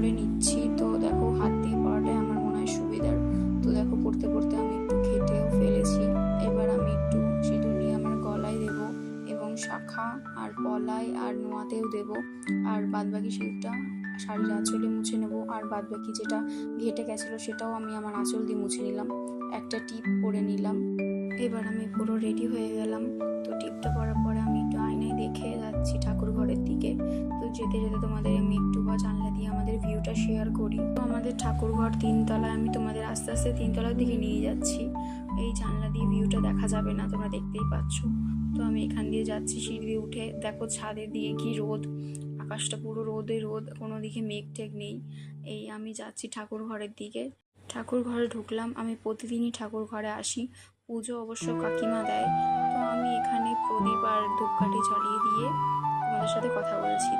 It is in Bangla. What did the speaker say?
পরে নিচ্ছি। তো দেখো হাত দিয়ে পড়াটাই আমার মনে হয় সুবিধার। তো দেখো পড়তে পড়তে আমি একটু ঘেটেও ফেলেছি। এবার আমি একটু সিঁদুর নিয়ে আমার গলায় দেব এবং শাখা আর পলায় আর নোয়াতেও দেব। আর বাদবাকি সিঁদুরটা শাড়ির আঁচলে মুছে নেব। আর বাদবাকি যেটা ঘেটে গেছিলো সেটাও আমি আমার আঁচল দিয়ে মুছে নিলাম। একটা টিপ পরে নিলাম। এবার আমি পুরো রেডি হয়ে গেলাম। তো টিপটা পরার পরে আমি একটু আয়নায় দেখে যাচ্ছি ঠাকুর ঘরের দিকে। তো যেতে যেতে তোমাদের আমি একটু বা জানলা দিয়ে আমাদের ভিউটা শেয়ার করি। তো আমাদের ঠাকুর ঘর 3তলায়, আমি তোমাদের আস্তে আস্তে 3তলার দিকে নিয়ে যাচ্ছি। এই জানলা দিয়ে ভিউটা দেখা যাবে না, তোমরা দেখতেই পাচ্ছ। তো আমি এখান দিয়ে যাচ্ছি সিঁড়ি দিয়ে উঠে। দেখো ছাদের দিয়ে কি রোদ, আকাশটা পুরো রোদে রোদ, কোনো দিকে মেঘ টেঘ নেই। এই আমি যাচ্ছি ঠাকুর ঘরের দিকে। ঠাকুর ঘরে ঢুকলাম। আমি প্রতিদিনই ঠাকুর ঘরে আসি। পুজো অবশ্য কাকিমা দেয়। তো আমি এখানে প্রদীপ আর ধূপকাঠি জ্বালিয়ে দিয়ে তোমাদের সাথে কথা বলছি।